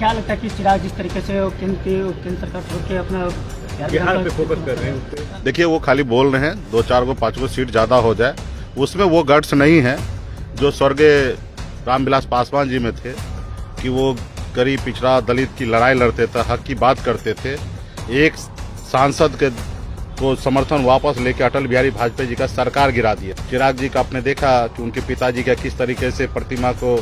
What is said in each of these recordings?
क्या लगता है कि चिराग जिस तरीके से केंद्र सरकार छोड़ के अपना बिहार पे फोकस कर रहे हैं? देखिए, वो खाली बोल रहे हैं 2-4 5 सीट ज़्यादा हो जाए, उसमें वो गट्स नहीं है जो स्वर्गीय रामविलास पासवान जी में थे कि वो गरीब पिछड़ा दलित की लड़ाई लड़ते थे, हक की बात करते थे। एक सांसद के को समर्थन वापस लेके अटल बिहारी वाजपेयी जी का सरकार गिरा दिया। चिराग जी का आपने देखा कि उनके पिताजी का किस तरीके से प्रतिमा को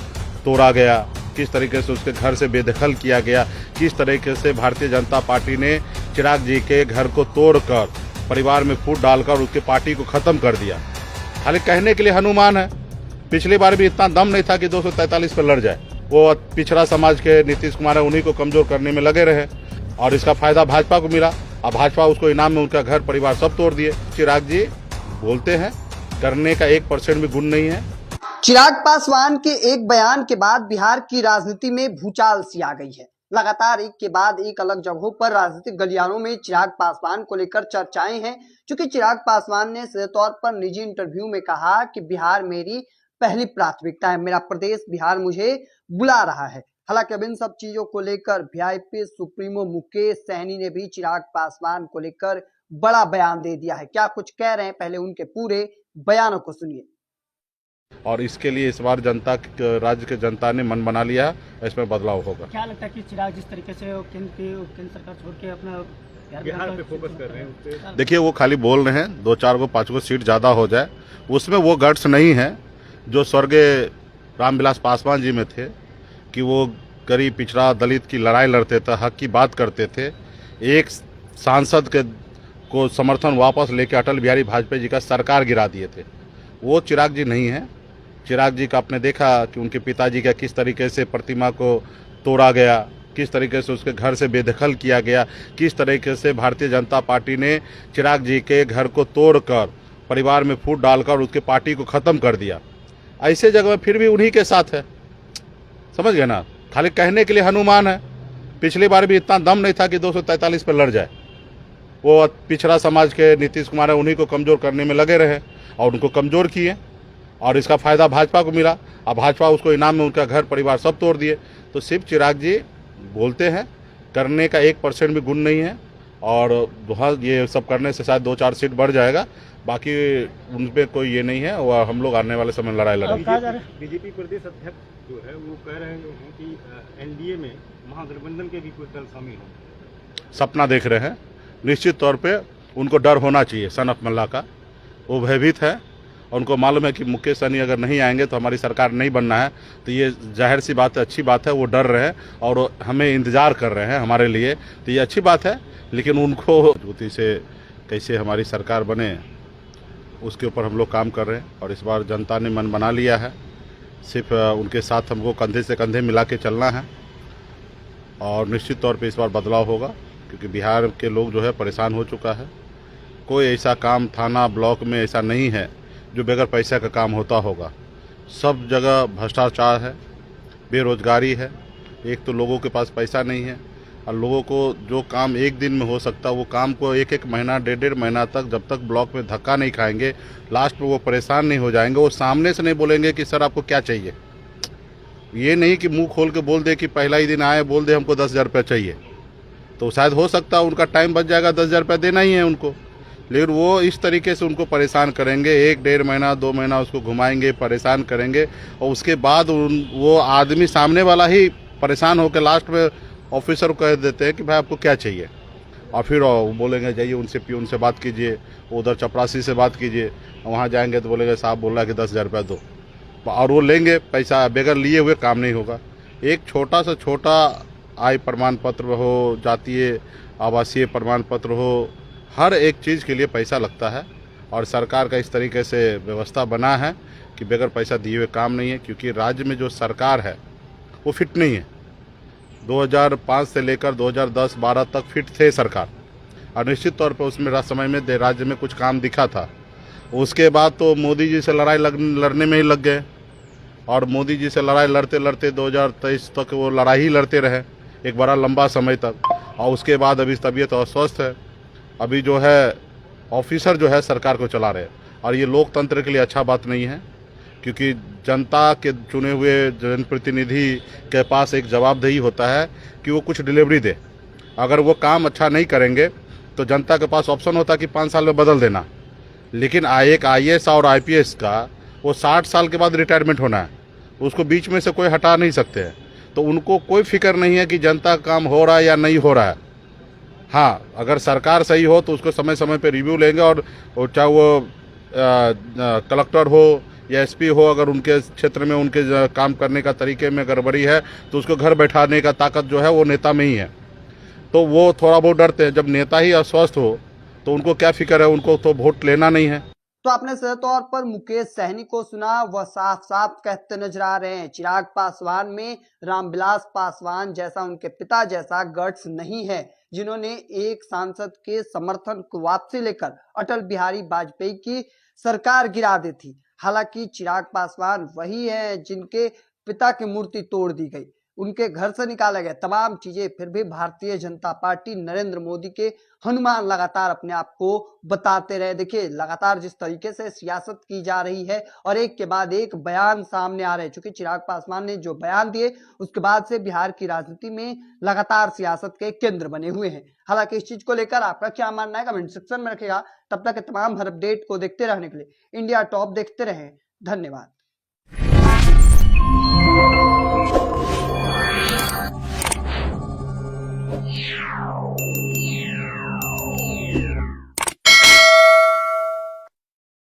तोड़ा गया, किस तरीके से उसके घर से बेदखल किया गया, किस तरीके से भारतीय जनता पार्टी ने चिराग जी के घर को तोड़कर परिवार में फूट डालकर उसके पार्टी को खत्म कर दिया। खाली कहने के लिए हनुमान है। पिछली बार भी इतना दम नहीं था कि 243 पर लड़ जाए। वो पिछड़ा समाज के नीतीश कुमार है, उन्हीं को कमजोर करने में लगे रहे और इसका फायदा भाजपा को मिला। अब भाजपा उसको इनाम में उनका घर परिवार सब तोड़ दिए। चिराग जी बोलते हैं, करने का 1% भी गुण नहीं है। चिराग पासवान के एक बयान के बाद बिहार की राजनीति में भूचाल सी आ गई है। लगातार एक के बाद एक अलग जगहों पर राजनीतिक गलियारों में चिराग पासवान को लेकर चर्चाएं हैं, क्योंकि चिराग पासवान ने सीधे तौर पर निजी इंटरव्यू में कहा कि बिहार मेरी पहली प्राथमिकता है, मेरा प्रदेश बिहार मुझे बुला रहा है। हालांकि अब इन सब चीजों को लेकर वीआईपी सुप्रीमो मुकेश सहनी ने भी चिराग पासवान को लेकर बड़ा बयान दे दिया है। क्या कुछ कह रहे हैं, पहले उनके पूरे बयानों को सुनिए। और इसके लिए इस बार राज्य के जनता ने मन बना लिया है, इसमें बदलाव होगा। क्या लगता है कि चिराग जिस तरीके से केंद्र सरकार छोड़ के अपना बिहार पे फोकस कर रहे हैं? देखिए, वो खाली बोल रहे हैं 2-4 5 सीट ज़्यादा हो जाए, उसमें वो गट्स नहीं है जो स्वर्गीय रामविलास पासवान जी में थे कि वो गरीब पिछड़ा दलित की लड़ाई लड़ते थे, हक की बात करते थे। एक सांसद के को समर्थन वापस लेके अटल बिहारी वाजपेयी जी का सरकार गिरा दिए थे। वो चिराग जी नहीं है। चिराग जी का आपने देखा कि उनके पिताजी का किस तरीके से प्रतिमा को तोड़ा गया, किस तरीके से उसके घर से बेदखल किया गया, किस तरीके से भारतीय जनता पार्टी ने चिराग जी के घर को तोड़कर परिवार में फूट डालकर उसके पार्टी को ख़त्म कर दिया। ऐसे जगह में फिर भी उन्हीं के साथ है। समझ गए ना? खाली कहने के लिए हनुमान है। पिछली बार भी इतना दम नहीं था कि 243 पर लड़ जाए। वो पिछड़ा समाज के नीतीश कुमार है, उन्हीं को कमजोर करने में लगे रहे और उनको कमजोर किए और इसका फायदा भाजपा को मिला। अब भाजपा उसको इनाम में उनका घर परिवार सब तोड़ दिए। तो सिर्फ चिराग जी बोलते हैं, करने का 1% भी गुण नहीं है और ये सब करने से शायद 2-4 सीट बढ़ जाएगा। बाकी उन पर कोई ये नहीं है और हम लोग आने वाले समय लड़ाई लड़ेंगे। बीजेपी प्रदेश अध्यक्ष जो है वो कह रहे हैं कि एनडीए में महागठबंधन के भी कुछ दल शामिल हों। सपना देख रहे हैं। निश्चित तौर पे उनको डर होना चाहिए। सन ऑफ मल्ला का वो भयभीत है और उनको मालूम है कि मुकेश सहनी अगर नहीं आएंगे तो हमारी सरकार नहीं बनना है। तो ये जाहिर सी बात है, अच्छी बात है। वो डर रहे हैं और हमें इंतज़ार कर रहे हैं हमारे लिए। तो ये अच्छी बात है, लेकिन उनको मजबूती से कैसे हमारी सरकार बने उसके ऊपर हम लोग काम कर रहे हैं और इस बार जनता ने मन बना लिया है। सिर्फ उनके साथ हमको कंधे से कंधे मिला के चलना है और निश्चित तौर पे इस बार बदलाव होगा, क्योंकि बिहार के लोग जो है परेशान हो चुका है। कोई ऐसा काम थाना ब्लॉक में ऐसा नहीं है जो बगैर पैसा का काम होता होगा। सब जगह भ्रष्टाचार है, बेरोजगारी है। एक तो लोगों के पास पैसा नहीं है और लोगों को जो काम एक दिन में हो सकता है वो काम को 1-1 महीना 1.5 महीना तक जब तक ब्लॉक में धक्का नहीं खाएंगे, लास्ट में वो परेशान नहीं हो जाएंगे। वो सामने से नहीं बोलेंगे कि सर आपको क्या चाहिए। ये नहीं कि मुंह खोल के बोल दे कि पहला ही दिन आए बोल दे हमको 10,000 रुपये चाहिए, तो शायद हो सकता है उनका टाइम बच जाएगा, 10,000 रुपये देना ही है उनको। लेकिन वो इस तरीके से उनको परेशान करेंगे, 1-1.5 महीना 2 महीना उसको घुमाएंगे, परेशान करेंगे और उसके बाद वो आदमी सामने वाला ही परेशान होकर लास्ट में ऑफिसर को कह देते हैं कि भाई आपको क्या चाहिए। और फिर वो बोलेंगे जाइए उनसे पियून से बात कीजिए, उधर चपरासी से बात कीजिए। वहाँ जाएंगे तो बोलेंगे साहब बोल रहा है कि 10,000 रुपये दो, और वो लेंगे पैसा। बगैर लिए हुए काम नहीं होगा। एक छोटा से छोटा आय प्रमाण पत्र हो, जातीय आवासीय प्रमाण पत्र हो, हर एक चीज़ के लिए पैसा लगता है और सरकार का इस तरीके से व्यवस्था बना है कि बगैर पैसा दिए हुए काम नहीं है। क्योंकि राज्य में जो सरकार है वो फिट नहीं है। 2005 से लेकर 2010-12 तक फिट थे सरकार और निश्चित तौर पर उसमें समय में राज्य में कुछ काम दिखा था। उसके बाद तो मोदी जी से लड़ाई लड़ने में ही लग गए और मोदी जी से लड़ाई लड़ते लड़ते 2023 तक वो लड़ाई ही लड़ते रहे एक बड़ा लंबा समय तक। और उसके बाद अभी तबीयत अस्वस्थ है। अभी जो है ऑफिसर जो है सरकार को चला रहे हैं और ये लोकतंत्र के लिए अच्छा बात नहीं है, क्योंकि जनता के चुने हुए जनप्रतिनिधि के पास एक जवाबदेही होता है कि वो कुछ डिलीवरी दे। अगर वो काम अच्छा नहीं करेंगे तो जनता के पास ऑप्शन होता है कि 5 साल में बदल देना, लेकिन एक IAS और IPS का वो 60 साल के बाद रिटायरमेंट होना है, उसको बीच में से कोई हटा नहीं सकते हैं। तो उनको कोई फिक्र नहीं है कि जनता का काम हो रहा है या नहीं हो रहा है। हाँ, अगर सरकार सही हो तो उसको समय समय पे रिव्यू लेंगे, और चाहे वो कलेक्टर हो या SP हो, अगर उनके क्षेत्र में उनके काम करने का तरीके में गड़बड़ी है तो उसको घर बैठाने का ताकत जो है वो नेता में ही है। तो वो थोड़ा बहुत डरते हैं। जब नेता ही अस्वस्थ हो तो उनको क्या फिक्र है, उनको तो वोट लेना नहीं है। तो आपने सही तौर पर मुकेश सहनी को सुना, वह साफ साफ कहते नजर आ रहे हैं चिराग पासवान में रामविलास पासवान जैसा, उनके पिता जैसा गट्स नहीं है, जिन्होंने एक सांसद के समर्थन को वापसी लेकर अटल बिहारी वाजपेयी की सरकार गिरा दी थी। हालांकि चिराग पासवान वही है जिनके पिता की मूर्ति तोड़ दी गई, उनके घर से निकाले गए तमाम चीजें, फिर भी भारतीय जनता पार्टी नरेंद्र मोदी के हनुमान लगातार अपने आप को बताते रहे। देखिए लगातार जिस तरीके से सियासत की जा रही है और एक के बाद एक बयान सामने आ रहे हैं, चूंकि चिराग पासवान ने जो बयान दिए उसके बाद से बिहार की राजनीति में लगातार सियासत के केंद्र बने हुए हैं। हालांकि इस चीज को लेकर आपका क्या मानना है कमेंट सेक्शन में रखेगा। तब तक तमाम हर अपडेट को देखते रहने के लिए इंडिया टॉप देखते रहें। धन्यवाद।